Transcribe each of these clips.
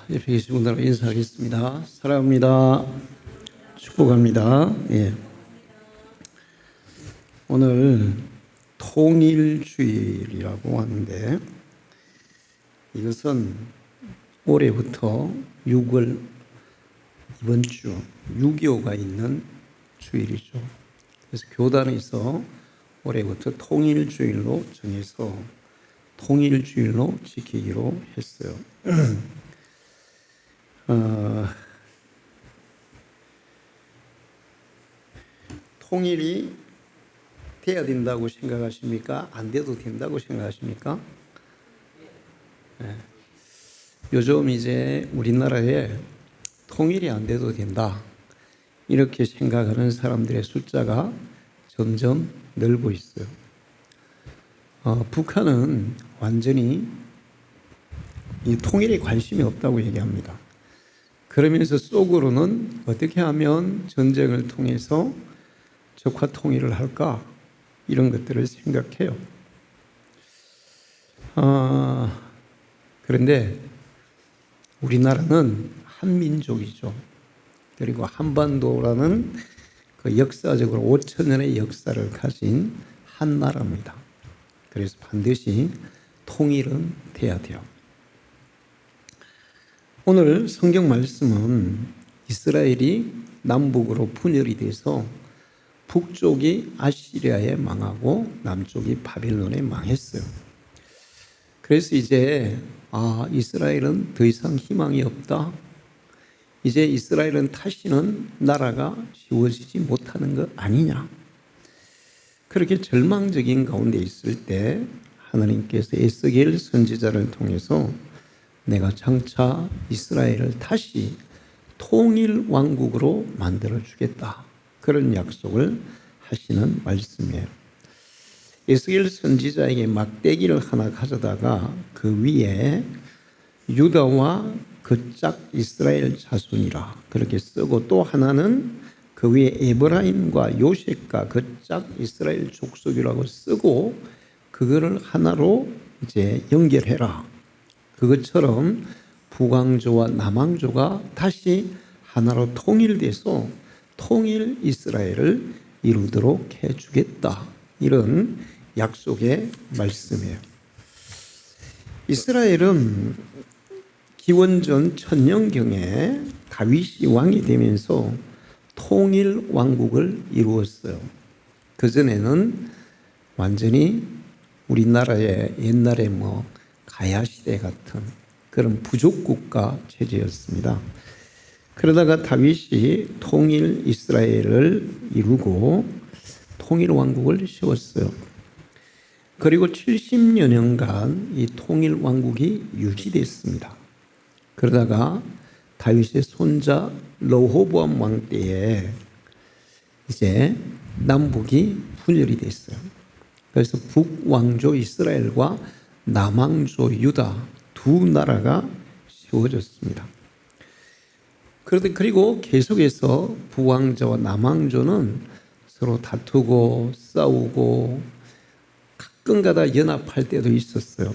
옆에 계신 분들 인사하겠습니다. 사랑합니다. 축복합니다. 예. 오늘 통일주일이라고 하는데 이것은 올해부터 6월 이번 주 6.25가 있는 주일이죠. 그래서 교단에서 올해부터 통일주일로 정해서 통일주일로 지키기로 했어요. 통일이 돼야 된다고 생각하십니까? 안 돼도 된다고 생각하십니까? 네. 요즘 이제 우리나라에 통일이 안 돼도 된다 이렇게 생각하는 사람들의 숫자가 점점 늘고 있어요. 북한은 완전히 이 통일에 관심이 없다고 얘기합니다. 그러면서 속으로는 어떻게 하면 전쟁을 통해서 적화 통일을 할까 이런 것들을 생각해요. 그런데 우리나라는 한민족이죠. 그리고 한반도라는 그 역사적으로 5,000년의 역사를 가진 한 나라입니다. 그래서 반드시 통일은 돼야 돼요. 오늘 성경 말씀은 이스라엘이 남북으로 분열이 돼서 북쪽이 아시리아에 망하고 남쪽이 바벨론에 망했어요. 그래서 이제 이스라엘은 더 이상 희망이 없다. 이제 이스라엘은 다시는 나라가 세워지지 못하는 것 아니냐. 그렇게 절망적인 가운데 있을 때 하나님께서 에스겔 선지자를 통해서 내가 장차 이스라엘을 다시 통일 왕국으로 만들어 주겠다. 그런 약속을 하시는 말씀이에요. 에스겔 선지자에게 막대기를 하나 가져다가 그 위에 유다와 그 짝 이스라엘 자손이라 그렇게 쓰고 또 하나는 그 위에 에브라임과 요셉과 그 짝 이스라엘 족속이라고 쓰고 그거를 하나로 이제 연결해라. 그것처럼 북왕조와 남왕조가 다시 하나로 통일돼서 통일 이스라엘을 이루도록 해주겠다. 이런 약속의 말씀이에요. 이스라엘은 기원전 1000년경에 다윗이 왕이 되면서 통일 왕국을 이루었어요. 그전에는 완전히 우리나라의 옛날에 가야시대 같은 그런 부족국가 체제였습니다. 그러다가 다윗이 통일 이스라엘을 이루고 통일 왕국을 세웠어요. 그리고 70여 년간 이 통일 왕국이 유지됐습니다. 그러다가 다윗의 손자 르호보암 왕 때에 이제 남북이 분열이 됐어요. 그래서 북왕조 이스라엘과 남왕조 유다 두 나라가 세워졌습니다. 그리고 계속해서 북왕조와 남왕조는 서로 다투고 싸우고 가끔가다 연합할 때도 있었어요.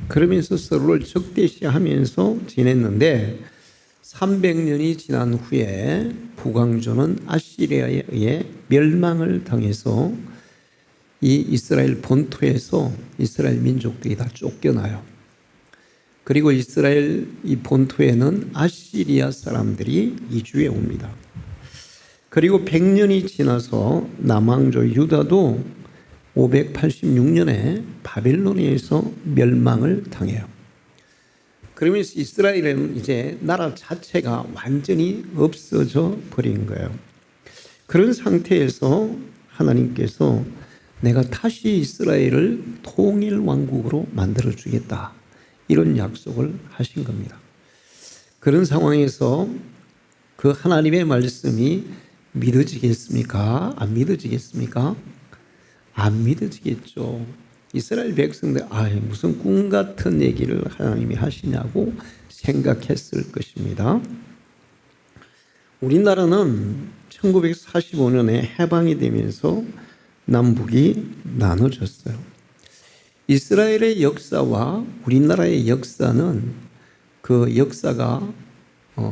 그러면서 서로를 적대시하면서 지냈는데 300년이 지난 후에 북왕조는 아시리아에 의해 멸망을 당해서 이 이스라엘 본토에서 이스라엘 민족들이 다 쫓겨나요. 그리고 이스라엘 이 본토에는 아시리아 사람들이 이주해 옵니다. 그리고 100년이 지나서 남왕조 유다도 586년에 바벨론에 의해서 멸망을 당해요. 그러면서 이스라엘은 이제 나라 자체가 완전히 없어져 버린 거예요. 그런 상태에서 하나님께서 내가 다시 이스라엘을 통일 왕국으로 만들어 주겠다. 이런 약속을 하신 겁니다. 그런 상황에서 그 하나님의 말씀이 믿어지겠습니까? 안 믿어지겠습니까? 안 믿어지겠죠. 이스라엘 백성들 무슨 꿈 같은 얘기를 하나님이 하시냐고 생각했을 것입니다. 우리나라는 1945년에 해방이 되면서 남북이 나눠졌어요. 이스라엘의 역사와 우리나라의 역사는 그 역사가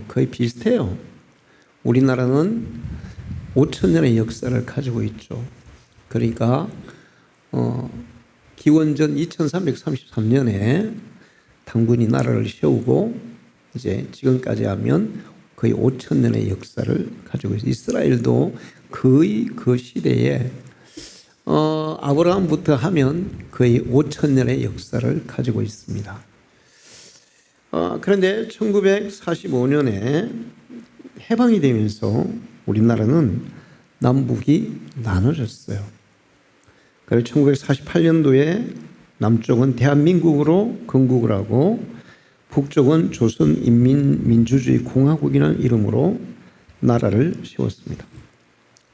거의 비슷해요. 우리나라는 5,000년의 역사를 가지고 있죠. 그러니까 기원전 2333년에 당군이 나라를 세우고 이제 지금까지 하면 거의 5,000년의 역사를 가지고 있어요. 이스라엘도 거의 그 시대에 아브라함부터 하면 거의 5,000년의 역사를 가지고 있습니다. 그런데 1945년에 해방이 되면서 우리나라는 남북이 나눠졌어요. 그래서 1948년도에 남쪽은 대한민국으로 건국을 하고 북쪽은 조선인민민주주의공화국이라는 이름으로 나라를 세웠습니다.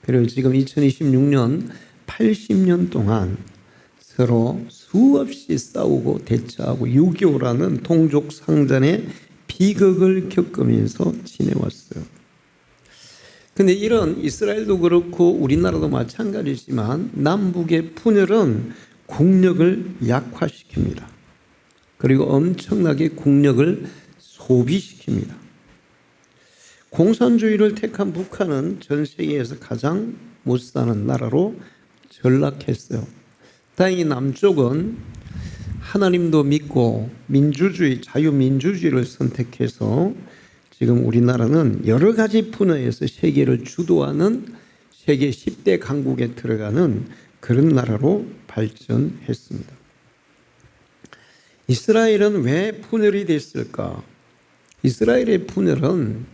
그리고 지금 2026년 80년 동안 서로 수없이 싸우고 대처하고 6.25라는 동족 상잔의 비극을 겪으면서 지내왔어요. 근데 이런 이스라엘도 그렇고 우리나라도 마찬가지지만 남북의 분열은 국력을 약화시킵니다. 그리고 엄청나게 국력을 소비시킵니다. 공산주의를 택한 북한은 전 세계에서 가장 못 사는 나라로 전락했어요. 다행히 남쪽은 하나님도 믿고 민주주의, 자유민주주의를 선택해서 지금 우리나라는 여러 가지 분야에서 세계를 주도하는 세계 10대 강국에 들어가는 그런 나라로 발전했습니다. 이스라엘은 왜 분열이 됐을까? 이스라엘의 분열은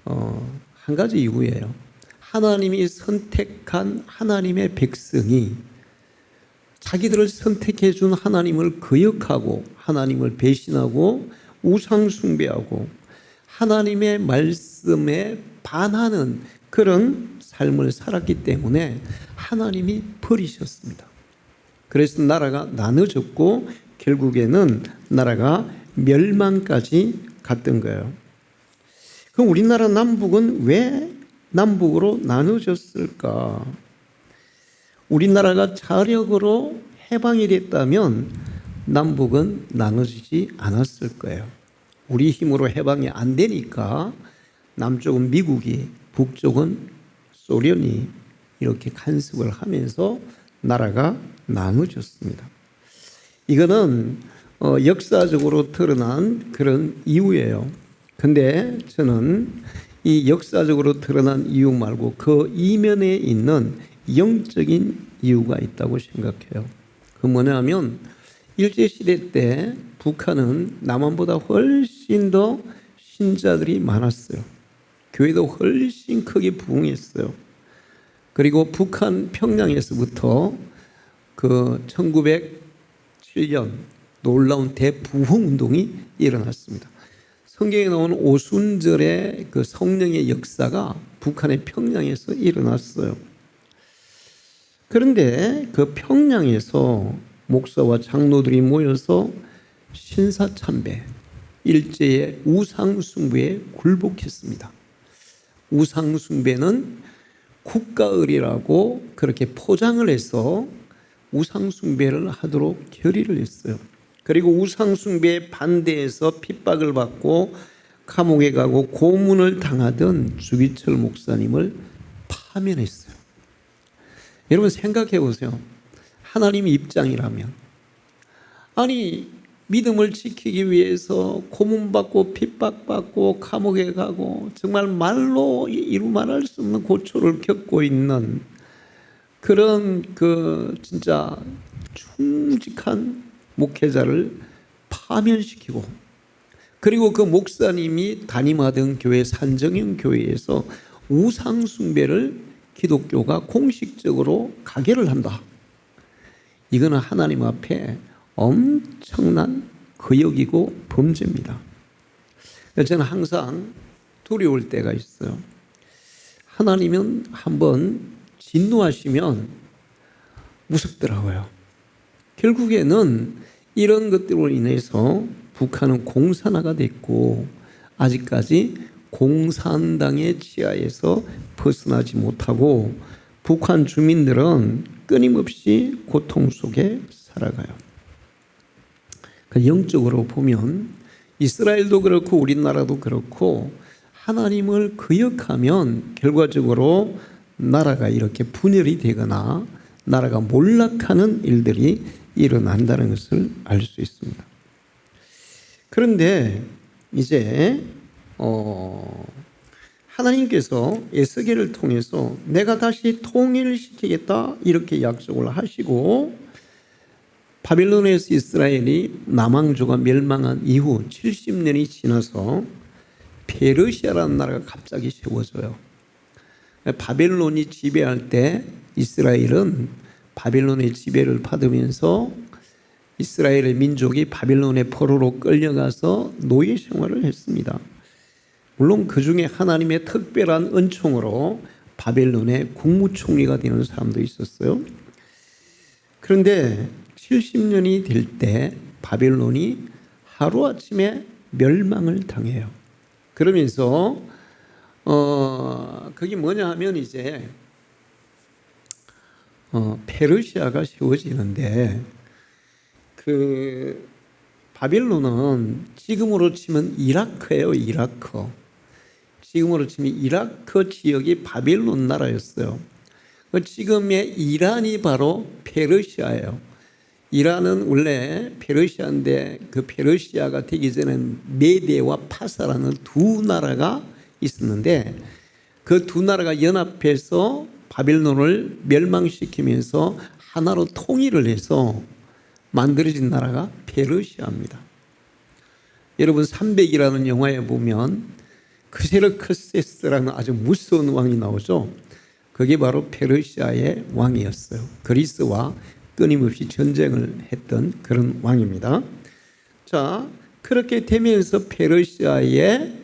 한 가지 이유예요. 하나님이 선택한 하나님의 백성이 자기들을 선택해 준 하나님을 거역하고 하나님을 배신하고 우상 숭배하고 하나님의 말씀에 반하는 그런 삶을 살았기 때문에 하나님이 버리셨습니다. 그래서 나라가 나눠졌고 결국에는 나라가 멸망까지 갔던 거예요. 그럼 우리나라 남북은 왜 남북으로 나눠졌을까? 우리나라가 자력으로 해방이 됐다면 남북은 나눠지지 않았을 거예요. 우리 힘으로 해방이 안 되니까 남쪽은 미국이, 북쪽은 소련이 이렇게 간섭을 하면서 나라가 나눠졌습니다. 이거는 역사적으로 드러난 그런 이유예요. 근데 저는 이 역사적으로 드러난 이유 말고 그 이면에 있는 영적인 이유가 있다고 생각해요. 그 뭐냐면 일제시대 때 북한은 남한보다 훨씬 더 신자들이 많았어요. 교회도 훨씬 크게 부흥했어요. 그리고 북한 평양에서부터 그 1907년 놀라운 대부흥운동이 일어났습니다. 성경에 나오는 오순절의 그 성령의 역사가 북한의 평양에서 일어났어요. 그런데 그 평양에서 목사와 장로들이 모여서 신사참배, 일제의 우상숭배에 굴복했습니다. 우상숭배는 국가의례라고 그렇게 포장을 해서 우상숭배를 하도록 결의를 했어요. 그리고 우상숭배에 반대해서 핍박을 받고 감옥에 가고 고문을 당하던 주기철 목사님을 파면했어요. 여러분 생각해 보세요. 하나님 입장이라면 아니 믿음을 지키기 위해서 고문받고 핍박받고 감옥에 가고 정말 말로 이루 말할 수 없는 고초를 겪고 있는 그런 그 진짜 충직한 목회자를 파면시키고 그리고 그 목사님이 담임하던 교회 산정형 교회에서 우상 숭배를 기독교가 공식적으로 가결을 한다. 이거는 하나님 앞에 엄청난 거역이고 범죄입니다. 저는 항상 두려울 때가 있어요. 하나님은 한번 진노하시면 무섭더라고요. 결국에는 이런 것들로 인해서 북한은 공산화가 됐고 아직까지 공산당의 치하에서 벗어나지 못하고 북한 주민들은 끊임없이 고통 속에 살아가요. 영적으로 보면 이스라엘도 그렇고 우리나라도 그렇고 하나님을 거역하면 결과적으로 나라가 이렇게 분열이 되거나 나라가 몰락하는 일들이 일어난다는 것을 알 수 있습니다. 그런데 이제 하나님께서 에스겔을 통해서 내가 다시 통일시키겠다 이렇게 약속을 하시고, 바빌론에서 이스라엘이 남왕조가 멸망한 이후 70년이 지나서 페르시아라는 나라가 갑자기 세워져요. 바벨론이 지배할 때 이스라엘은 바벨론의 지배를 받으면서 이스라엘의 민족이 바벨론의 포로로 끌려가서 노예 생활을 했습니다. 물론 그 중에 하나님의 특별한 은총으로 바벨론의 국무총리가 되는 사람도 있었어요. 그런데 70년이 될 때 바벨론이 하루아침에 멸망을 당해요. 그러면서 그게 뭐냐 하면 이제 페르시아가 세워지는데, 그 바벨론은 지금으로 치면 이라크예요. 이라크. 지금으로 치면 이라크 지역이 바벨론 나라였어요. 지금의 이란이 바로 페르시아예요. 이란은 원래 페르시아인데 그 페르시아가 되기 전에는 메데와 파사라는 두 나라가 있었는데, 그 두 나라가 연합해서 바벨론을 멸망시키면서 하나로 통일을 해서 만들어진 나라가 페르시아입니다. 여러분 300이라는 영화에 보면 크세르크세스라는 아주 무서운 왕이 나오죠. 그게 바로 페르시아의 왕이었어요. 그리스와 끊임없이 전쟁을 했던 그런 왕입니다. 자, 그렇게 되면서 페르시아의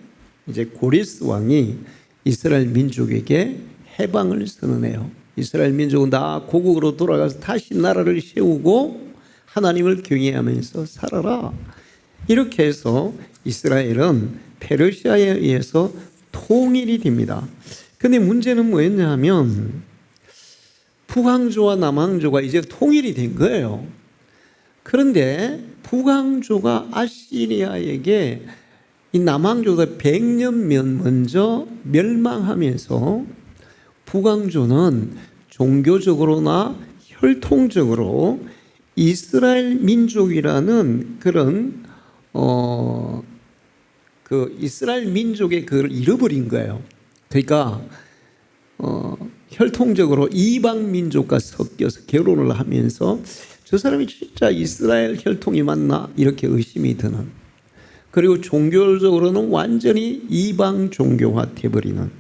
이제 고레스 왕이 이스라엘 민족에게 해방을 선언해요. 이스라엘 민족은 다 고국으로 돌아가서 다시 나라를 세우고 하나님을 경외하면서 살아라. 이렇게 해서 이스라엘은 페르시아에 의해서 통일이 됩니다. 그런데 문제는 뭐였냐 하면 북왕조와 남왕조가 이제 통일이 된 거예요. 그런데 북왕조가 아시리아에게 이 남왕조가 100년 먼저 멸망하면서 북왕조는 종교적으로나 혈통적으로 이스라엘 민족이라는 그런 그 이스라엘 민족의 그걸 잃어버린 거예요. 그러니까 혈통적으로 이방 민족과 섞여서 결혼을 하면서 저 사람이 진짜 이스라엘 혈통이 맞나 이렇게 의심이 드는, 그리고 종교적으로는 완전히 이방 종교화 되어버리는.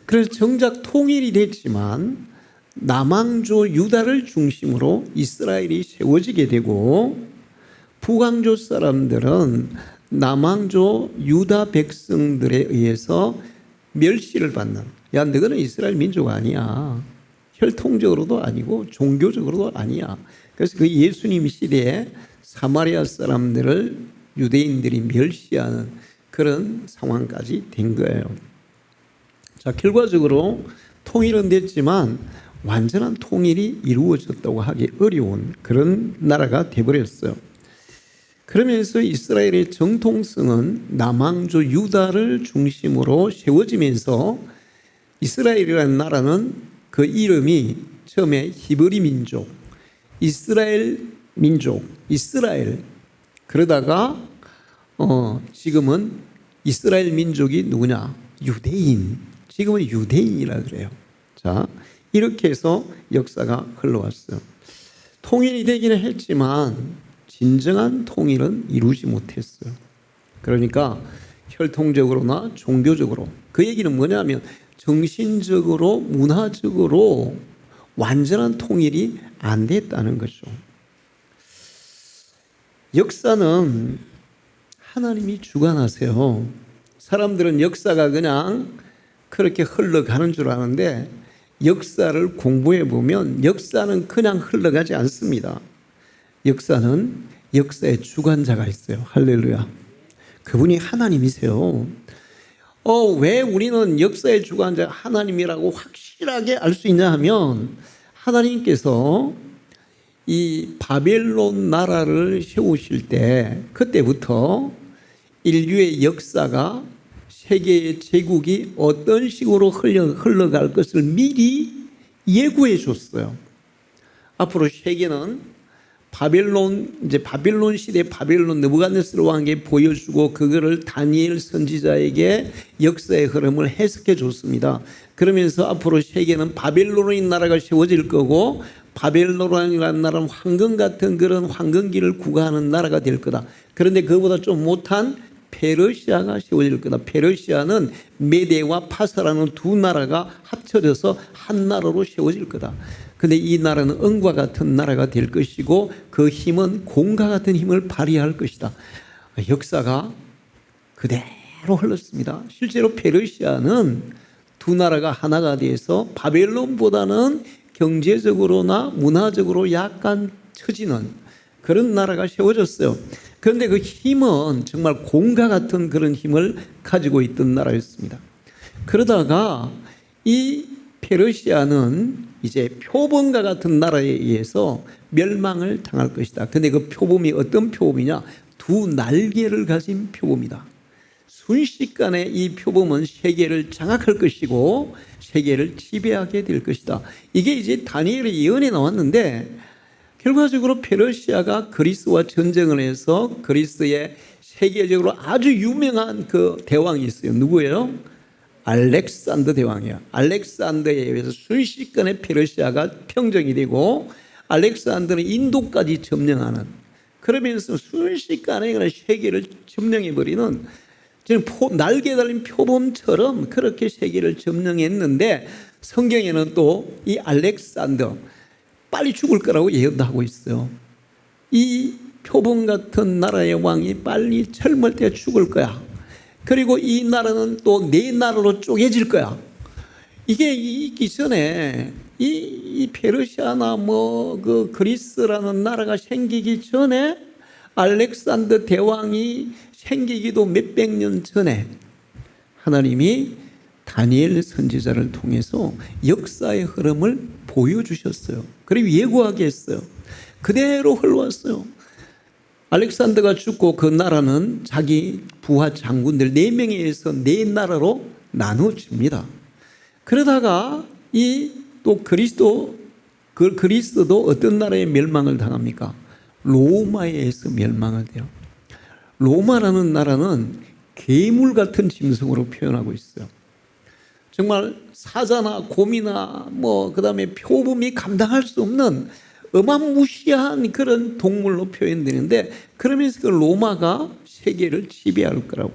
그래서 정작 통일이 됐지만 남왕조 유다를 중심으로 이스라엘이 세워지게 되고, 북왕조 사람들은 남왕조 유다 백성들에 의해서 멸시를 받는, 야 너희는 이스라엘 민족 아니야, 혈통적으로도 아니고 종교적으로도 아니야. 그래서 그 예수님 시대에 사마리아 사람들을 유대인들이 멸시하는 그런 상황까지 된 거예요. 자, 결과적으로 통일은 됐지만 완전한 통일이 이루어졌다고 하기 어려운 그런 나라가 되어버렸어요. 그러면서 이스라엘의 정통성은 남왕조 유다를 중심으로 세워지면서 이스라엘이라는 나라는 그 이름이 처음에 히브리 민족, 이스라엘 민족, 이스라엘, 그러다가 지금은 이스라엘 민족이 누구냐? 유대인. 지금은 유대인이라 그래요. 자, 이렇게 해서 역사가 흘러왔어요. 통일이 되기는 했지만 진정한 통일은 이루지 못했어요. 그러니까 혈통적으로나 종교적으로, 그 얘기는 뭐냐면 정신적으로, 문화적으로 완전한 통일이 안 됐다는 거죠. 역사는 하나님이 주관하세요. 사람들은 역사가 그냥 그렇게 흘러가는 줄 아는데, 역사를 공부해 보면 역사는 그냥 흘러가지 않습니다. 역사는 역사의 주관자가 있어요. 할렐루야. 그분이 하나님이세요. 왜 우리는 역사의 주관자 하나님이라고 확실하게 알 수 있냐 하면, 하나님께서 이 바벨론 나라를 세우실 때 그때부터 인류의 역사가 세계의 제국이 어떤 식으로 흘러갈 것을 미리 예고해 줬어요. 앞으로 세계는 바빌론 시대 바빌론 느부갓네스러 왕에게 보여주고 그거를 다니엘 선지자에게 역사의 흐름을 해석해 줬습니다. 그러면서 앞으로 세계는 바빌론인 나라가 세워질 거고 바빌론이라는 나라는 황금 같은 그런 황금기를 구가하는 나라가 될 거다. 그런데 그보다 좀 못한 페르시아가 세워질 거다. 페르시아는 메데와 파사라는 두 나라가 합쳐져서 한 나라로 세워질 거다. 근데 이 나라는 은과 같은 나라가 될 것이고 그 힘은 공과 같은 힘을 발휘할 것이다. 역사가 그대로 흘렀습니다. 실제로 페르시아는 두 나라가 하나가 돼서 바벨론보다는 경제적으로나 문화적으로 약간 처지는 그런 나라가 세워졌어요. 그런데 그 힘은 정말 공과 같은 그런 힘을 가지고 있던 나라였습니다. 그러다가 이 페르시아는 이제 표범과 같은 나라에 의해서 멸망을 당할 것이다. 근데 그 표범이 어떤 표범이냐? 두 날개를 가진 표범이다. 순식간에 이 표범은 세계를 장악할 것이고 세계를 지배하게 될 것이다. 이게 이제 다니엘의 예언에 나왔는데 결과적으로 페르시아가 그리스와 전쟁을 해서 그리스의 세계적으로 아주 유명한 그 대왕이 있어요. 누구예요? 알렉산더 대왕이에요. 알렉산더에 의해서 순식간에 페르시아가 평정이 되고 알렉산더는 인도까지 점령하는, 그러면서 순식간에 세계를 점령해버리는 날개 달린 표범처럼 그렇게 세계를 점령했는데 성경에는 또 이 알렉산더 빨리 죽을 거라고 예언도 하고 있어요. 이 표범 같은 나라의 왕이 빨리 젊을 때 죽을 거야. 그리고 이 나라는 또 네 나라로 쪼개질 거야. 이게 있기 전에 이 페르시아나 그 그리스라는 나라가 생기기 전에 알렉산더 대왕이 생기기도 몇백 년 전에 하나님이 다니엘 선지자를 통해서 역사의 흐름을 보여주셨어요. 그리고 예고하게 했어요. 그대로 흘러왔어요. 알렉산더가 죽고 그 나라는 자기 부하 장군들 4명에 의해서 4나라로 나누어집니다. 그러다가 또 그리스도 어떤 나라에 멸망을 당합니까? 로마에 의해서 멸망을 돼요. 로마라는 나라는 괴물 같은 짐승으로 표현하고 있어요. 정말 사자나 곰이나 그다음에 표범이 감당할 수 없는 어마무시한 그런 동물로 표현되는데, 그러면서 그 로마가 세계를 지배할 거라고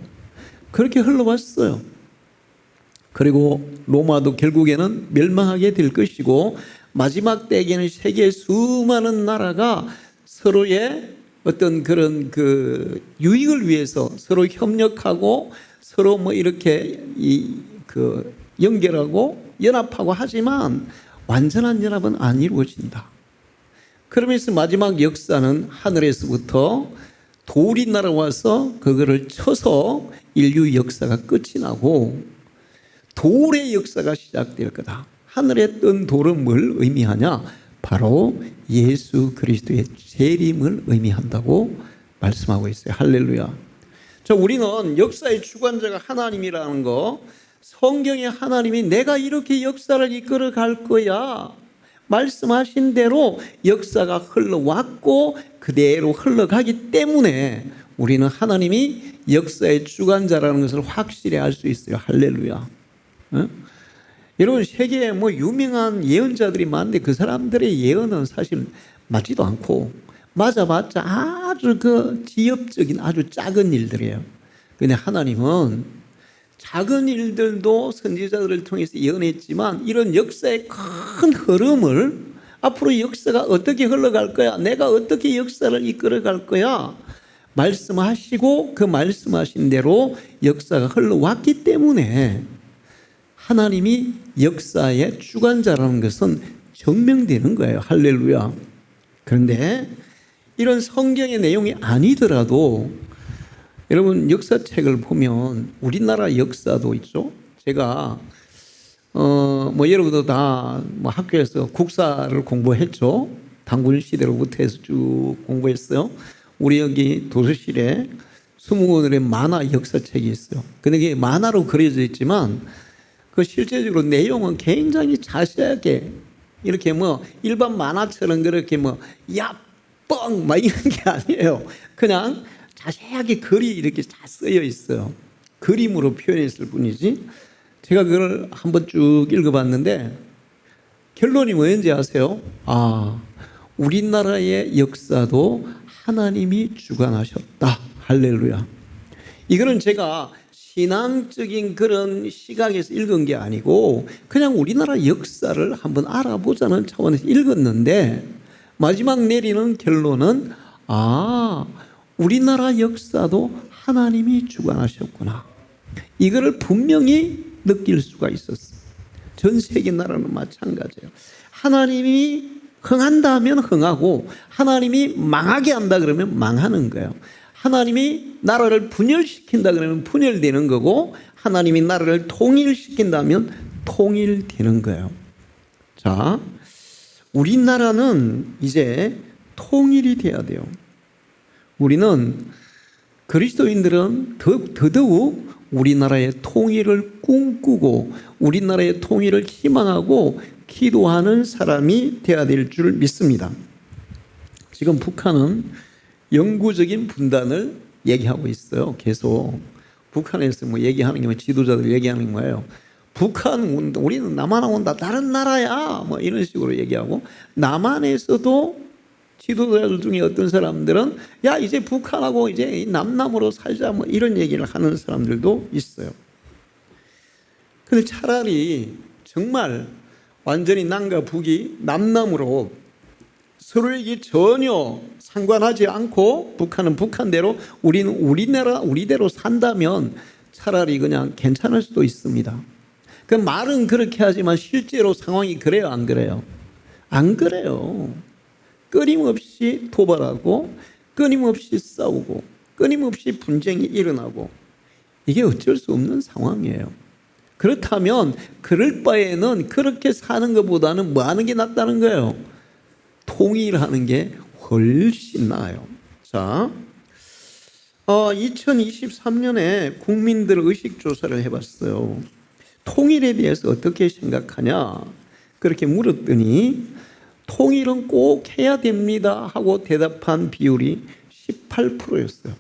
그렇게 흘러왔어요. 그리고 로마도 결국에는 멸망하게 될 것이고 마지막 때에는 세계 수많은 나라가 서로의 어떤 그런 그 유익을 위해서 서로 협력하고 서로 이렇게 연결하고 연합하고 하지만 완전한 연합은 안 이루어진다. 그러면서 마지막 역사는 하늘에서부터 돌이 날아와서 그거를 쳐서 인류 역사가 끝이 나고 돌의 역사가 시작될 거다. 하늘에 뜬 돌은 뭘 의미하냐? 바로 예수 그리스도의 재림을 의미한다고 말씀하고 있어요. 할렐루야. 자, 우리는 역사의 주관자가 하나님이라는 거, 성경의 하나님이 내가 이렇게 역사를 이끌어 갈 거야 말씀하신 대로 역사가 흘러왔고 그대로 흘러가기 때문에 우리는 하나님이 역사의 주관자라는 것을 확실히 알 수 있어요. 할렐루야. 여러분, 세계에 유명한 예언자들이 많은데 그 사람들의 예언은 사실 맞지도 않고 맞아봤자 아주 지엽적인 아주 작은 일들이에요. 근데 하나님은 작은 일들도 선지자들을 통해서 예언했지만 이런 역사의 큰 흐름을 앞으로 역사가 어떻게 흘러갈 거야, 내가 어떻게 역사를 이끌어갈 거야 말씀하시고 그 말씀하신 대로 역사가 흘러왔기 때문에 하나님이 역사의 주관자라는 것은 증명되는 거예요. 할렐루야. 그런데 이런 성경의 내용이 아니더라도 여러분, 역사책을 보면 우리나라 역사도 있죠. 제가 여러분도 다 학교에서 국사를 공부했죠. 단군 시대로부터 해서 쭉 공부했어요. 우리 여기 도서실에 스무고늘의 만화 역사책이 있어요. 근데 그게 만화로 그려져 있지만 그 실제적으로 내용은 굉장히 자세하게 이렇게 뭐 일반 만화처럼 그렇게 뭐 야뻥 막 이런 게 아니에요. 그냥 자세하게 글이 이렇게 다 쓰여 있어요. 그림으로 표현했을 뿐이지. 제가 그걸 한번 쭉 읽어봤는데 결론이 뭐였는지 아세요? 우리나라의 역사도 하나님이 주관하셨다. 할렐루야. 이거는 제가 신앙적인 그런 시각에서 읽은 게 아니고 그냥 우리나라 역사를 한번 알아보자는 차원에서 읽었는데 마지막 내리는 결론은 우리나라 역사도 하나님이 주관하셨구나. 이거를 분명히 느낄 수가 있었어요. 전 세계 나라는 마찬가지예요. 하나님이 흥한다 면 흥하고 하나님이 망하게 한다 그러면 망하는 거예요. 하나님이 나라를 분열시킨다 그러면 분열되는 거고 하나님이 나라를 통일시킨다면 통일되는 거예요. 자, 우리나라는 이제 통일이 돼야 돼요. 우리는 그리스도인들은 더더욱 우리나라의 통일을 꿈꾸고 우리나라의 통일을 희망하고 기도하는 사람이 되어야 될 줄 믿습니다. 지금 북한은 영구적인 분단을 얘기하고 있어요. 계속 북한에서 뭐 얘기하는 게 지도자들 얘기하는 거예요. 북한 우리는 남한에 온다 다른 나라야 뭐 이런 식으로 얘기하고 남한에서도 지도자들 중에 어떤 사람들은 야 이제 북한하고 이제 남남으로 살자 뭐 이런 얘기를 하는 사람들도 있어요. 근데 차라리 정말 완전히 남과 북이 남남으로 서로에게 전혀 상관하지 않고 북한은 북한대로 우리는 우리대로 산다면 차라리 그냥 괜찮을 수도 있습니다. 그 말은 그렇게 하지만 실제로 상황이 그래요, 안 그래요? 안 그래요. 끊임없이 도발하고 끊임없이 싸우고 끊임없이 분쟁이 일어나고 이게 어쩔 수 없는 상황이에요. 그렇다면 그럴 바에는 그렇게 사는 것보다는 뭐 하는 게 낫다는 거예요? 통일하는 게 훨씬 나아요. 자, 2023년에 국민들 의식조사를 해봤어요. 통일에 대해서 어떻게 생각하냐 그렇게 물었더니 통일은 꼭 해야 됩니다 하고 대답한 비율이 18%였어요.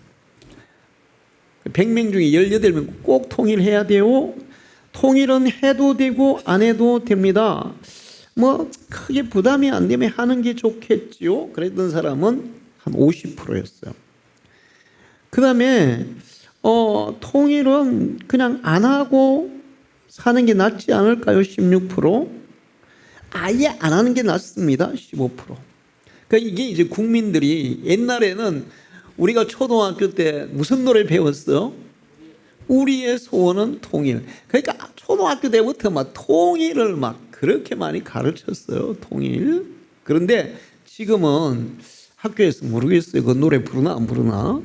100명 중에 18명 꼭 통일해야 돼요. 통일은 해도 되고 안 해도 됩니다. 뭐 크게 부담이 안 되면 하는 게 좋겠지요. 그랬던 사람은 한 50%였어요. 그 다음에 통일은 그냥 안 하고 사는 게 낫지 않을까요? 16%. 아예 안 하는 게 낫습니다. 15%. 그러니까 이게 이제 국민들이 옛날에는 우리가 초등학교 때 무슨 노래를 배웠어요? 우리의 소원은 통일. 그러니까 초등학교 때부터 막 통일을 막 그렇게 많이 가르쳤어요. 통일. 그런데 지금은 학교에서 모르겠어요. 그 노래 부르나 안 부르나?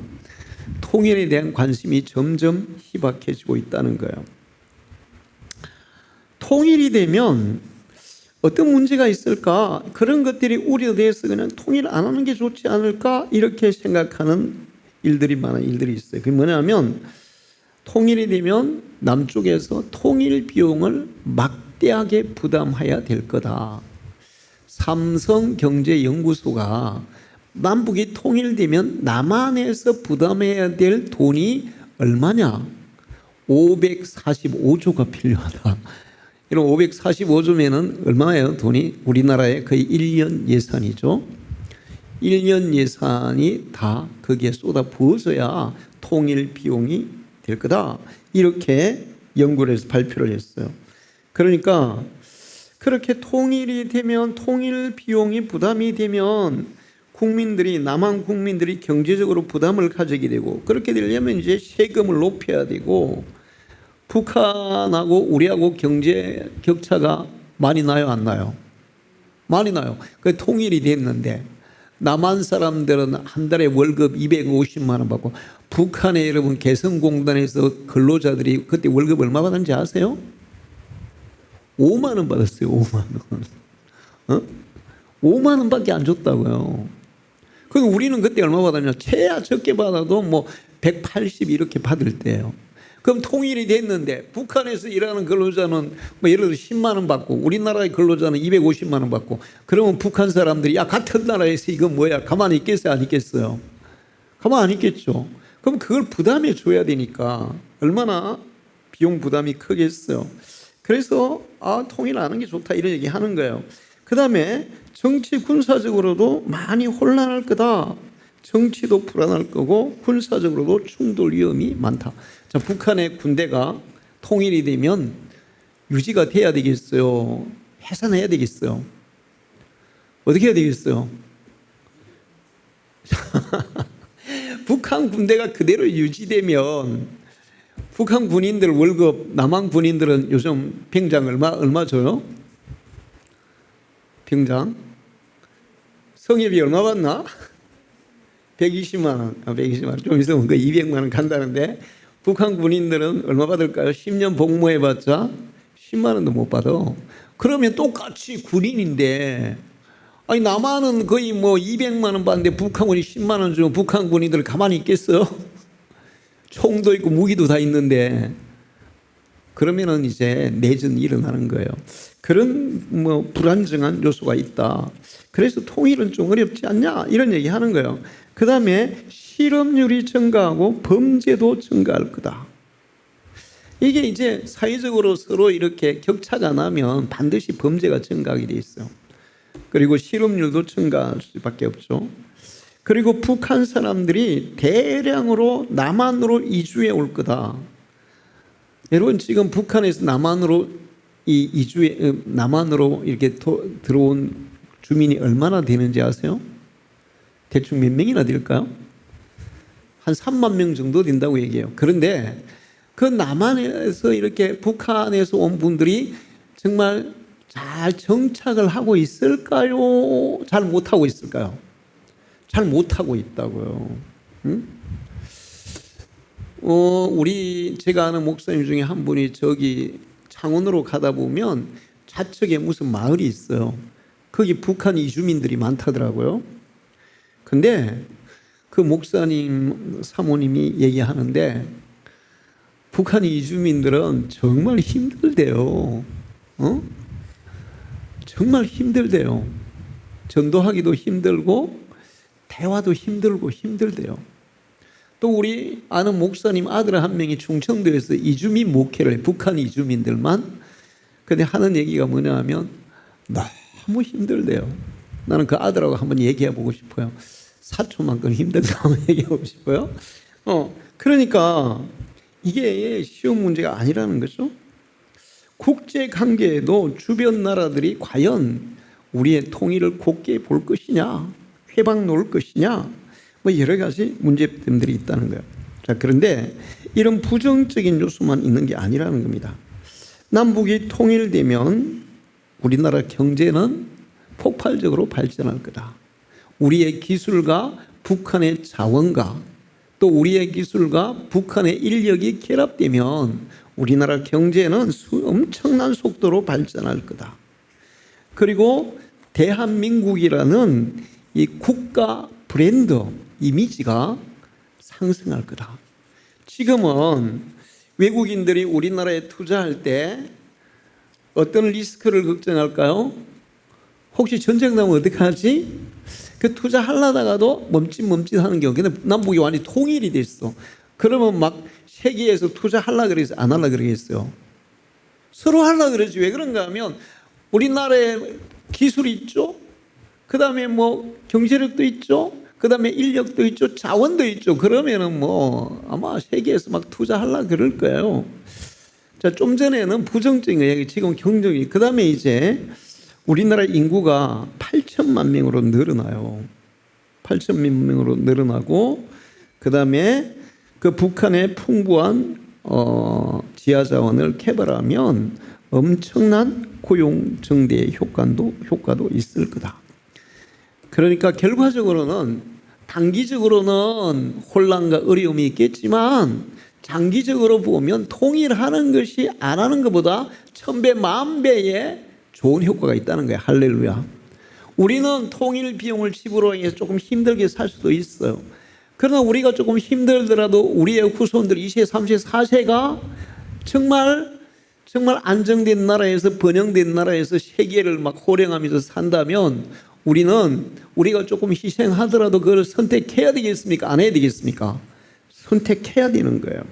통일에 대한 관심이 점점 희박해지고 있다는 거예요. 통일이 되면 어떤 문제가 있을까? 그런 것들이 우려돼서 그냥 통일 안 하는 게 좋지 않을까? 이렇게 생각하는 일들이 있어요. 그게 뭐냐면 통일이 되면 남쪽에서 통일 비용을 막대하게 부담해야 될 거다. 삼성경제연구소가 남북이 통일되면 남한에서 부담해야 될 돈이 얼마냐? 545조가 필요하다. 이런 545조면은 얼마예요? 돈이 우리나라의 거의 1년 예산이죠. 1년 예산이 다 거기에 쏟아 부어져야 통일 비용이 될 거다. 이렇게 연구를 해서 발표를 했어요. 그러니까 그렇게 통일이 되면 통일 비용이 부담이 되면 남한 국민들이 경제적으로 부담을 가지게 되고 그렇게 되려면 이제 세금을 높여야 되고 북한하고 우리하고 경제 격차가 많이 나요, 안 나요? 많이 나요. 그 통일이 됐는데 남한 사람들은 한 달에 월급 250만 원 받고 북한에 여러분 개성공단에서 근로자들이 그때 월급 얼마 받았는지 아세요? 5만 원 받았어요. 5만 원. 5만 원밖에 안 줬다고요. 그럼 우리는 그때 얼마 받았냐? 최하 적게 받아도 뭐 180 이렇게 받을 때예요. 그럼 통일이 됐는데 북한에서 일하는 근로자는 뭐 예를 들어 10만 원 받고 우리나라의 근로자는 250만 원 받고, 그러면 북한 사람들이 야 같은 나라에서 이건 뭐야 가만히 있겠어요 안 있겠어요? 가만히 안 있겠죠. 그럼 그걸 부담해 줘야 되니까 얼마나 비용 부담이 크겠어요. 그래서 통일하는 게 좋다 이런 얘기 하는 거예요. 그 다음에 정치 군사적으로도 많이 혼란할 거다. 정치도 불안할 거고 군사적으로도 충돌 위험이 많다. 자, 북한의 군대가 통일이 되면 유지가 돼야 되겠어요? 해산해야 되겠어요? 어떻게 해야 되겠어요? 북한 군대가 그대로 유지되면 북한 군인들 월급, 남한 군인들은 요즘 병장 얼마 줘요? 병장? 성협이 얼마 받나? 120만 원. 120만 원. 좀 있으면 그 200만 원 간다는데 북한 군인들은 얼마 받을까요? 10년 복무해봤자 10만 원도 못 받아. 그러면 똑같이 군인인데, 아니 남한은 거의 뭐 200만 원 받는데 북한군이 10만 원 주면 북한 군인들 가만히 있겠어요? 총도 있고 무기도 다 있는데. 그러면은 이제 내전이 일어나는 거예요. 그런 뭐 불안정한 요소가 있다. 그래서 통일은 좀 어렵지 않냐 이런 얘기 하는 거예요. 그 다음에 실업률이 증가하고 범죄도 증가할 거다. 이게 이제 사회적으로 서로 이렇게 격차가 나면 반드시 범죄가 증가하게 돼 있어요. 그리고 실업률도 증가할 수밖에 없죠. 그리고 북한 사람들이 대량으로 남한으로 이주해 올 거다. 여러분 지금 북한에서 남한으로 남한으로 이렇게 들어온 주민이 얼마나 되는지 아세요? 대충 몇 명이나 될까요? 한 3만 명 정도 된다고 얘기해요. 그런데 그 남한에서 이렇게 북한에서 온 분들이 정말 잘 정착을 하고 있을까요? 잘 못하고 있을까요? 잘 못하고 있다고요. 응? 제가 아는 목사님 중에 한 분이 저기 창원으로 가다 보면 좌측에 무슨 마을이 있어요. 거기 북한 이주민들이 많다더라고요. 근데 그 목사님 사모님이 얘기하는데 북한 이주민들은 정말 힘들대요. 정말 힘들대요. 전도하기도 힘들고 대화도 힘들대요. 또 우리 아는 목사님 아들 한 명이 충청도에서 이주민 목회를 해. 북한 이주민들만. 근데 하는 얘기가 뭐냐 하면 너무 힘들대요. 나는 그 아들하고 한번 얘기해 보고 싶어요. 사촌만큼 힘들다 한번 얘기해 보고 싶어요. 그러니까 이게 쉬운 문제가 아니라는 거죠. 국제 관계에도 주변 나라들이 과연 우리의 통일을 곱게 볼 것이냐, 회방 놓을 것이냐, 뭐 여러 가지 문제점들이 있다는 거예요. 자, 그런데 이런 부정적인 요소만 있는 게 아니라는 겁니다. 남북이 통일되면 우리나라 경제는 폭발적으로 발전할 거다. 우리의 기술과 북한의 자원과 또 우리의 기술과 북한의 인력이 결합되면 우리나라 경제는 엄청난 속도로 발전할 거다. 그리고 대한민국이라는 이 국가 브랜드 이미지가 상승할 거다. 지금은 외국인들이 우리나라에 투자할 때 어떤 리스크를 걱정할까요? 혹시 전쟁 나면 어떡하지? 그 투자하려다가도 멈칫멈칫하는 경우. 근데 남북이 완전히 통일이 됐어. 그러면 막 세계에서 투자하려고 그래서 안 하려고 그러겠어요. 서로 하려고 그러지. 왜 그런가 하면 우리나라에 기술이 있죠. 그 다음에 뭐 경제력도 있죠. 그 다음에 인력도 있죠. 자원도 있죠. 그러면은 뭐 아마 세계에서 막 투자하려고 그럴 거예요. 자, 좀 전에는 부정적인 이야기, 지금 긍정적인. 그 다음에 이제 우리나라 인구가 8천만 명으로 늘어나요. 8천만 명으로 늘어나고, 그 다음에 그 북한의 풍부한 지하 자원을 개발하면 엄청난 고용 증대 효과도 있을 거다. 그러니까 결과적으로는 단기적으로는 혼란과 어려움이 있겠지만 장기적으로 보면 통일하는 것이 안 하는 것보다 1000배, 10,000배의 좋은 효과가 있다는 거예요. 할렐루야. 우리는 통일 비용을 지불하기 위해서 조금 힘들게 살 수도 있어요. 그러나 우리가 조금 힘들더라도 우리의 후손들 2세, 3세, 4세가 정말 안정된 나라에서, 번영된 나라에서 세계를 막 호령하면서 산다면 우리가 조금 희생하더라도 그걸 선택해야 되겠습니까? 안 해야 되겠습니까? 선택해야 되는 거예요.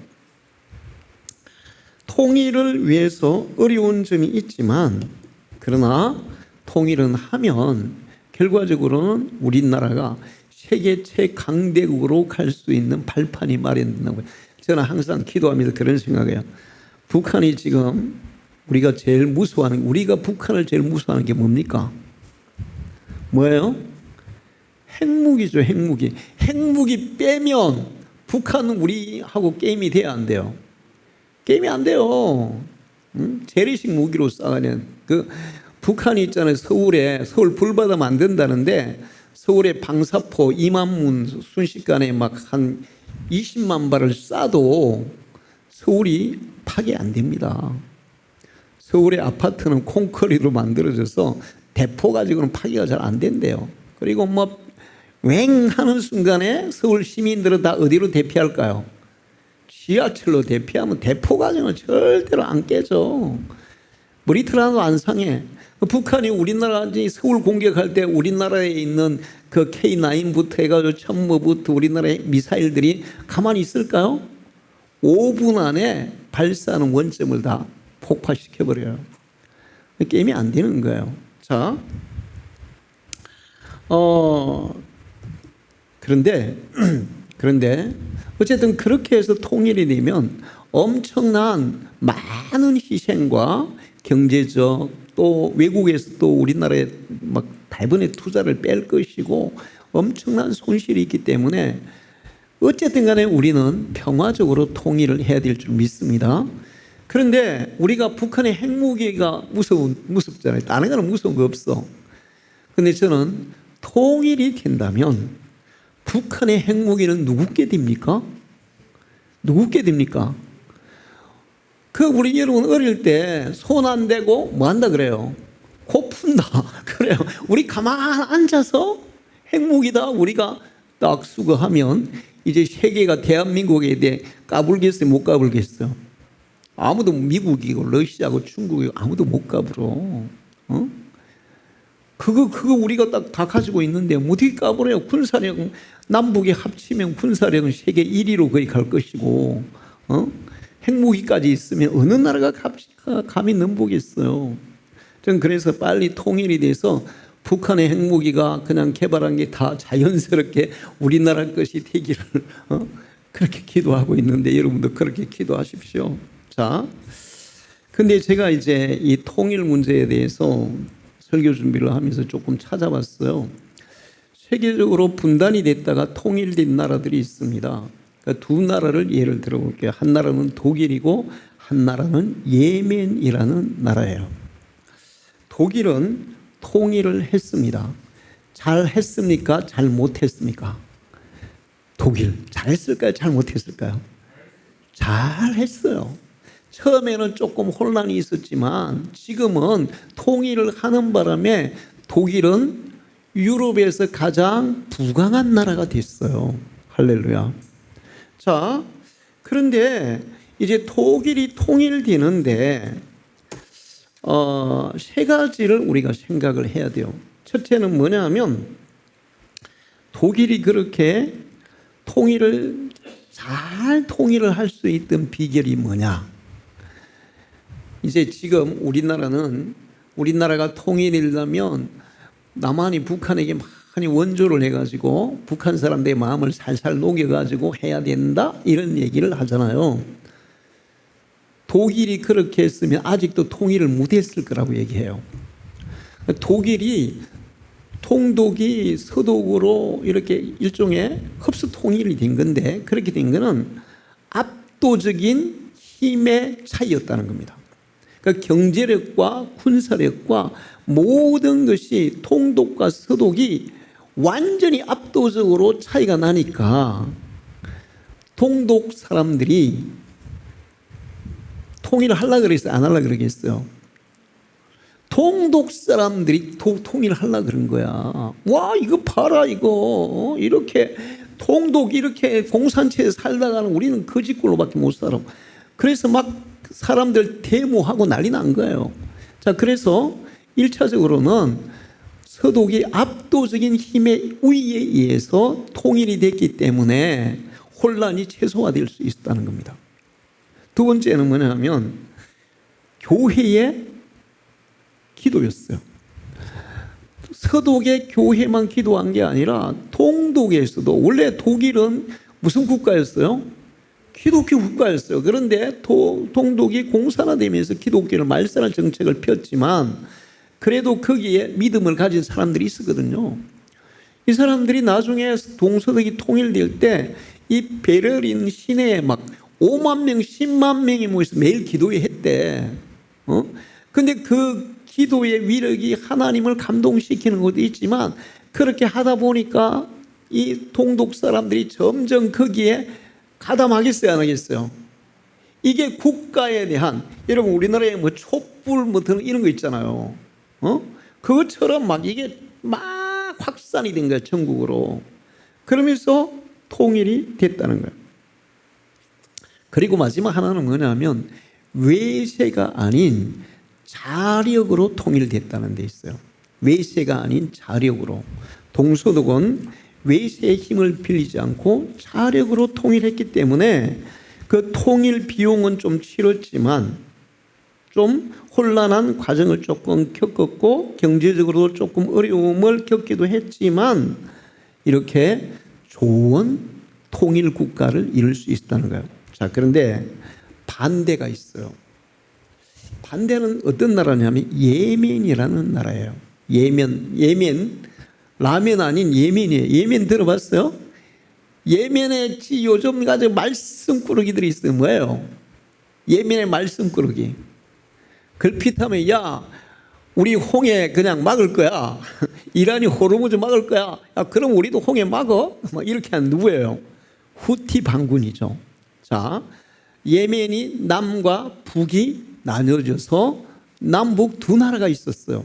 통일을 위해서 어려운 점이 있지만, 그러나 통일은 하면 결과적으로는 우리나라가 세계 최강대국으로 갈 수 있는 발판이 마련된다고요. 저는 항상 기도하면서 그런 생각해요. 북한이 지금 우리가 북한을 제일 무서워하는 게 뭡니까? 뭐예요? 핵무기죠, 핵무기. 핵무기 빼면 북한은 우리하고 게임이 돼야 안 돼요. 게임이 안 돼요. 재래식 무기로 쏴가는 북한이 있잖아요. 서울 불받으면 안 된다는데 서울에 방사포 2만 문 순식간에 막 한 20만 발을 쏴도 서울이 파괴 안 됩니다. 서울의 아파트는 콘크리트로 만들어져서 대포 가지고는 파괴가 잘 안 된대요. 그리고 웽 하는 순간에 서울 시민들은 다 어디로 대피할까요? 지하철로 대피하면 대포 가지고는 절대로 안 깨져. 머리털 하나도 안 상해. 북한이 우리나라 서울 공격할 때 우리나라에 있는 그 K9부터 해가지고 천무부터 우리나라의 미사일들이 가만히 있을까요? 5분 안에 발사하는 원점을 다 폭파시켜버려요. 게임이 안 되는 거예요. 자, 그런데 어쨌든 그렇게 해서 통일이 되면 엄청난 많은 희생과 경제적, 또 외국에서 또 우리나라에 막 대번에 투자를 뺄 것이고 엄청난 손실이 있기 때문에 어쨌든 간에 우리는 평화적으로 통일을 해야 될 줄 믿습니다. 그런데 우리가 북한의 핵무기가 무섭잖아요. 다른 거는 무서운 거 없어. 근데 저는 통일이 된다면 북한의 핵무기는 누구께 됩니까? 누구께 됩니까? 우리 여러분 어릴 때 손 안 대고 뭐 한다 그래요? 코 푼다. 그래요. 우리 가만 앉아서 핵무기다 우리가 딱 수거하면 이제 세계가 대한민국에 대해 까불겠어요? 못 까불겠어요? 아무도 미국이고 러시아고 중국이고 아무도 못 까불어. 그거 우리가 다 가지고 있는데 어떻게 까불어요? 군사력 남북이 합치면 군사력은 세계 1위로 거의 갈 것이고 핵무기까지 있으면 어느 나라가 감히 넘보겠어요. 저는 그래서 빨리 통일이 돼서 북한의 핵무기가 그냥 개발한 게 다 자연스럽게 우리나라 것이 되기를 그렇게 기도하고 있는데 여러분도 그렇게 기도하십시오. 자, 근데 제가 이제 이 통일 문제에 대해서 설교 준비를 하면서 조금 찾아봤어요. 세계적으로 분단이 됐다가 통일된 나라들이 있습니다. 그러니까 두 나라를 예를 들어볼게요. 한 나라는 독일이고 한 나라는 예멘이라는 나라예요. 독일은 통일을 했습니다. 잘 했습니까? 잘 못했습니까? 독일 잘했을까요? 잘 못했을까요? 잘 했어요. 처음에는 조금 혼란이 있었지만 지금은 통일을 하는 바람에 독일은 유럽에서 가장 부강한 나라가 됐어요. 할렐루야. 자, 그런데 이제 독일이 통일되는데 세 가지를 우리가 생각을 해야 돼요. 첫째는 뭐냐면 독일이 그렇게 잘 통일을 할 수 있던 비결이 뭐냐? 이제 지금 우리나라가 통일이려면 남한이 북한에게 많이 원조를 해가지고 북한 사람들의 마음을 살살 녹여가지고 해야 된다 이런 얘기를 하잖아요. 독일이 그렇게 했으면 아직도 통일을 못했을 거라고 얘기해요. 독일이 통독이 서독으로 이렇게 일종의 흡수 통일이 된 건데 그렇게 된 거는 압도적인 힘의 차이였다는 겁니다. 그러니까 경제력과 군사력과 모든 것이 통독과 서독이 완전히 압도적으로 차이가 나니까 통독 사람들이 통일을 하려고 그랬어요? 안 하려고 그러겠어요? 통독 사람들이 통일을 하려고 그런 거야. 와, 이거 봐라, 이거. 이렇게 통독 이렇게 공산체에 살다가는 우리는 거지꼴로밖에 못 살아. 그래서 막 사람들 데모하고 난리 난 거예요. 자, 그래서 1차적으로는 서독이 압도적인 힘의 우위에 의해서 통일이 됐기 때문에 혼란이 최소화될 수 있었다는 겁니다. 두 번째는 뭐냐면 교회의 기도였어요. 서독의 교회만 기도한 게 아니라 동독에서도, 원래 독일은 무슨 국가였어요? 기독교 국가였어요. 그런데 동독이 공산화되면서 기독교를 말살할 정책을 폈지만 그래도 거기에 믿음을 가진 사람들이 있었거든요. 이 사람들이 나중에 동서독이 통일될 때 이 베를린 시내에 막 5만 명, 10만 명이 모여서 매일 기도회 했대. 근데 그 기도의 위력이 하나님을 감동시키는 것도 있지만 그렇게 하다 보니까 이 동독 사람들이 점점 거기에 가담하겠어요, 안 하겠어요? 이게 국가에 대한, 여러분 우리나라에 뭐 촛불 뭐 이런 거 있잖아요. 그것처럼 막 이게 막 확산이 된 거예요, 전국으로. 그러면서 통일이 됐다는 거예요. 그리고 마지막 하나는 뭐냐면 외세가 아닌 자력으로 통일됐다는 데 있어요. 외세가 아닌 자력으로. 동서독은 외세의 힘을 빌리지 않고 자력으로 통일했기 때문에 그 통일 비용은 좀 치렀지만 좀 혼란한 과정을 조금 겪었고 경제적으로 조금 어려움을 겪기도 했지만 이렇게 좋은 통일 국가를 이룰 수 있었다는 거예요. 자, 그런데 반대가 있어요. 반대는 어떤 나라냐면 예멘이라는 나라예요. 예멘, 라면 아닌 예멘이에요. 예멘 들어봤어요? 예멘에 요즘 가지고 말씀꾸러기들이 있어요. 뭐예요? 예멘의 말씀꾸러기. 걸핏하면 야, 우리 홍해 그냥 막을 거야. 이란이 호르무즈 막을 거야. 야, 그럼 우리도 홍해 막어? 이렇게 한 누구예요? 후티 반군이죠. 자, 예멘이 남과 북이 나뉘어져서 남북 두 나라가 있었어요.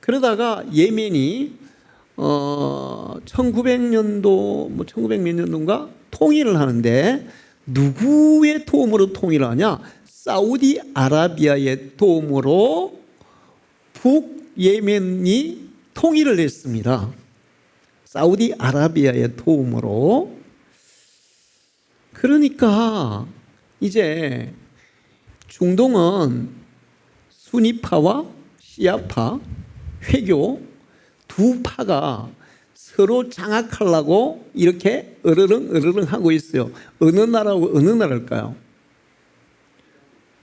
그러다가 예멘이 1900년도 뭐 1900 몇 년도인가 통일을 하는데 누구의 도움으로 통일을 하냐? 사우디아라비아의 도움으로 북예멘이 통일을 했습니다. 사우디아라비아의 도움으로. 그러니까 이제 중동은 수니파와 시아파, 회교 두 파가 서로 장악하려고 이렇게 으르렁 하고 있어요. 어느 나라하고 어느 나라일까요?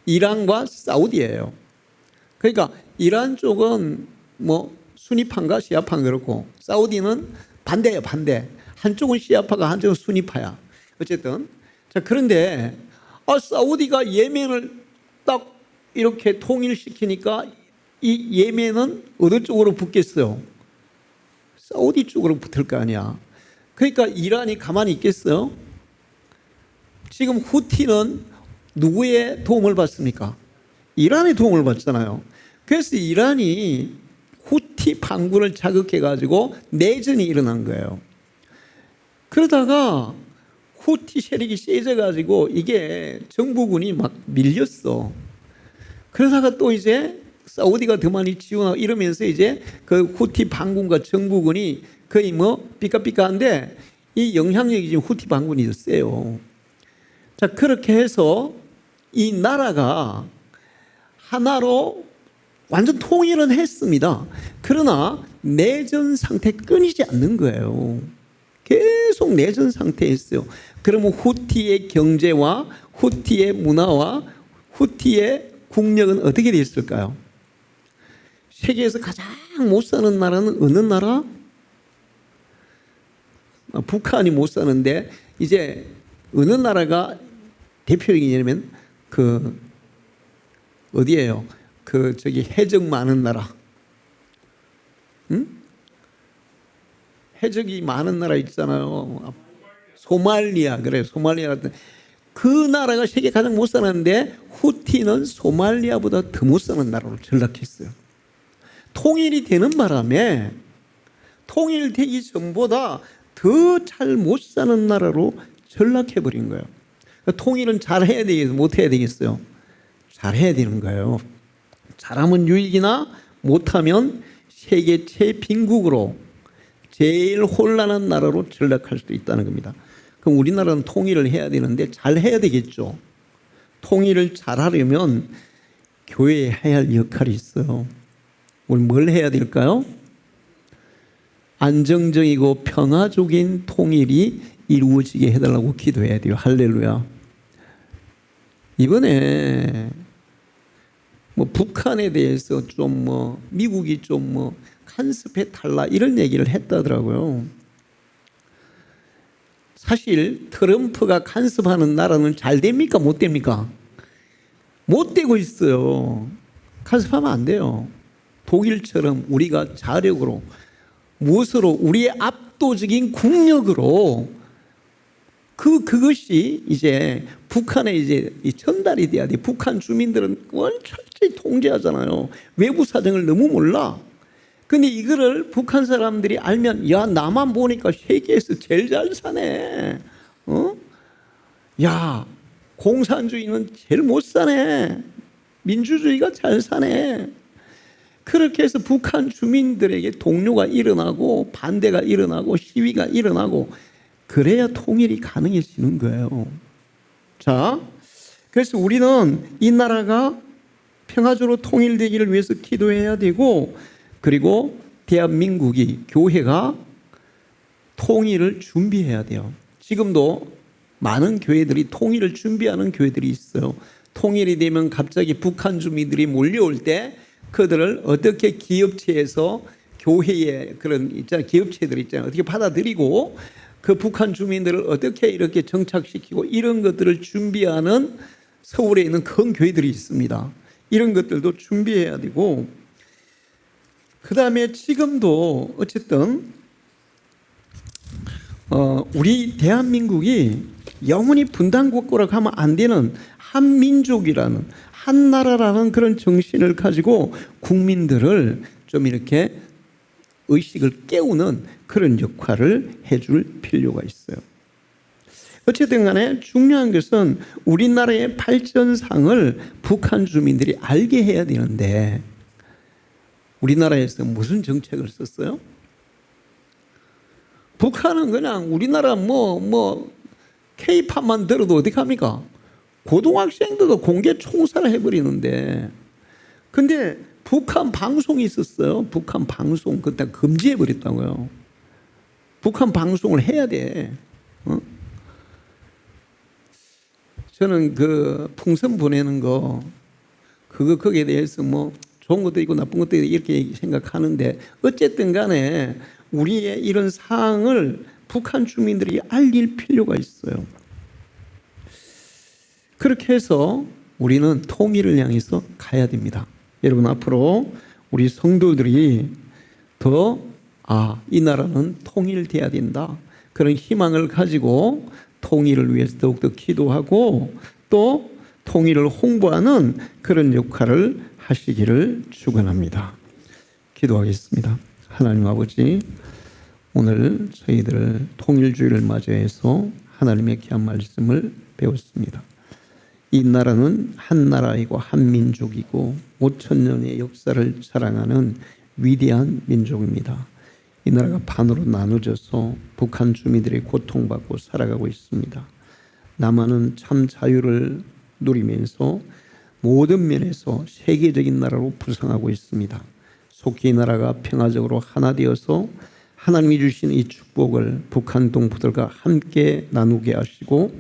이란과 사우디예요. 그러니까 이란 쪽은 뭐 수니파인가 시아파인가 그렇고 사우디는 반대예요, 반대. 한쪽은 시아파가 한쪽은 수니파야. 어쨌든 자, 그런데 사우디가 예멘을 딱 이렇게 통일시키니까 이 예멘은 어느 쪽으로 붙겠어요? 사우디 쪽으로 붙을 거 아니야. 그러니까 이란이 가만히 있겠어요? 지금 후티는 누구의 도움을 받습니까? 이란의 도움을 받잖아요. 그래서 이란이 후티 반군을 자극해가지고 내전이 일어난 거예요. 그러다가 후티 세력이 세져가지고 이게 정부군이 막 밀렸어. 그러다가 또 이제 사우디가 더 많이 지원하고 이러면서 이제 그 후티 반군과 정부군이 거의 뭐 삐까삐까한데 이 영향력이 지금 후티 반군이 더 세요. 자, 그렇게 해서 이 나라가 하나로 완전 통일은 했습니다. 그러나 내전 상태 끊이지 않는 거예요. 계속 내전 상태에 있어요. 그러면 후티의 경제와 후티의 문화와 후티의 국력은 어떻게 됐을까요? 세계에서 가장 못 사는 나라는 어느 나라? 북한이 못 사는데 이제 어느 나라가 대표적이냐면 그 어디예요? 그 저기 해적 많은 나라. 응? 해적이 많은 나라 있잖아요. 소말리아. 그래, 소말리아 같은. 그 나라가 세계 가장 못 사는데 후티는 소말리아보다 더 못 사는 나라로 전락했어요. 통일이 되는 바람에 통일되기 전보다 더 잘 못 사는 나라로 전락해버린 거예요. 그러니까 통일은 잘 해야 되겠어요? 못 해야 되겠어요? 잘 해야 되는 거예요. 잘하면 유익이나 못하면 세계 최빈국으로 제일 혼란한 나라로 전락할 수도 있다는 겁니다. 그럼 우리나라는 통일을 해야 되는데 잘 해야 되겠죠. 통일을 잘 하려면 교회에 해야 할 역할이 있어요. 우리 뭘 해야 될까요? 안정적이고 평화적인 통일이 이루어지게 해달라고 기도해야 돼요. 할렐루야. 이번에 북한에 대해서 좀 미국이 좀 간섭해 달라 이런 얘기를 했다더라고요. 사실 트럼프가 간섭하는 나라는 잘 됩니까? 못 됩니까? 못 되고 있어요. 간섭하면 안 돼요. 독일처럼 우리가 자력으로 무엇으로 우리의 압도적인 국력으로 그것이 이제 북한에 이제 전달이 돼야 돼. 북한 주민들은 철저히 통제하잖아요. 외부 사정을 너무 몰라. 근데 이거를 북한 사람들이 알면 야 나만 보니까 세계에서 제일 잘 사네. 야 공산주의는 제일 못 사네. 민주주의가 잘 사네. 그렇게 해서 북한 주민들에게 동요가 일어나고 반대가 일어나고 시위가 일어나고 그래야 통일이 가능해지는 거예요. 자, 그래서 우리는 이 나라가 평화적으로 통일되기를 위해서 기도해야 되고, 그리고 대한민국이 교회가 통일을 준비해야 돼요. 지금도 많은 교회들이 통일을 준비하는 교회들이 있어요. 통일이 되면 갑자기 북한 주민들이 몰려올 때 그들을 어떻게 기업체에서 교회에 그런 있잖아요. 기업체들 있잖아요. 어떻게 받아들이고 그 북한 주민들을 어떻게 이렇게 정착시키고 이런 것들을 준비하는 서울에 있는 큰 교회들이 있습니다. 이런 것들도 준비해야 되고, 그 다음에 지금도 어쨌든 우리 대한민국이 영원히 분단국가라고 하면 안 되는 한민족이라는 한나라라는 그런 정신을 가지고 국민들을 좀 이렇게 의식을 깨우는 그런 역할을 해줄 필요가 있어요. 어쨌든 간에 중요한 것은 우리나라의 발전상을 북한 주민들이 알게 해야 되는데 우리나라에서 무슨 정책을 썼어요? 북한은 그냥 우리나라 K-팝만 들어도 어떻게 합니까? 고등학생들도 공개 총살을 해버리는데, 근데 북한 방송이 있었어요. 북한 방송 그때 금지해버렸다고요. 북한 방송을 해야 돼. 저는 그 풍선 보내는 거 거기에 대해서 좋은 것도 있고 나쁜 것도 있고 이렇게 생각하는데, 어쨌든 간에 우리의 이런 사항을 북한 주민들이 알릴 필요가 있어요. 그렇게 해서 우리는 통일을 향해서 가야 됩니다. 여러분, 앞으로 우리 성도들이 이 나라는 통일돼야 된다, 그런 희망을 가지고 통일을 위해서 더욱더 기도하고 또 통일을 홍보하는 그런 역할을 하시기를 축원합니다. 기도하겠습니다. 하나님 아버지, 오늘 저희들 통일주의를 맞이해서 하나님의 귀한 말씀을 배웠습니다. 이 나라는 한 나라이고 한 민족이고 5,000년의 역사를 자랑하는 위대한 민족입니다. 이 나라가 반으로 나눠져서 북한 주민들이 고통받고 살아가고 있습니다. 남한은 참 자유를 누리면서 모든 면에서 세계적인 나라로 부상하고 있습니다. 속히 이 나라가 평화적으로 하나 되어서 하나님이 주신 이 축복을 북한 동포들과 함께 나누게 하시고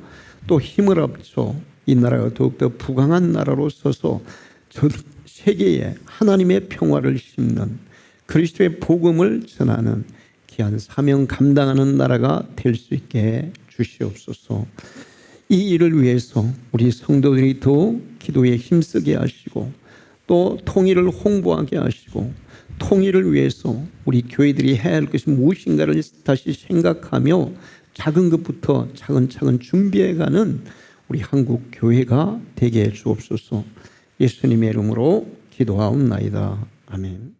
또 힘을 합쳐 이 나라가 더욱더 부강한 나라로 서서 전 세계에 하나님의 평화를 심는 그리스도의 복음을 전하는 귀한 사명 감당하는 나라가 될 수 있게 주시옵소서. 이 일을 위해서 우리 성도들이 더욱 기도에 힘쓰게 하시고 또 통일을 홍보하게 하시고 통일을 위해서 우리 교회들이 해야 할 것이 무엇인가를 다시 생각하며 작은 것부터 차근차근 준비해가는 우리 한국 교회가 되게 해 주옵소서. 예수님의 이름으로 기도하옵나이다. 아멘.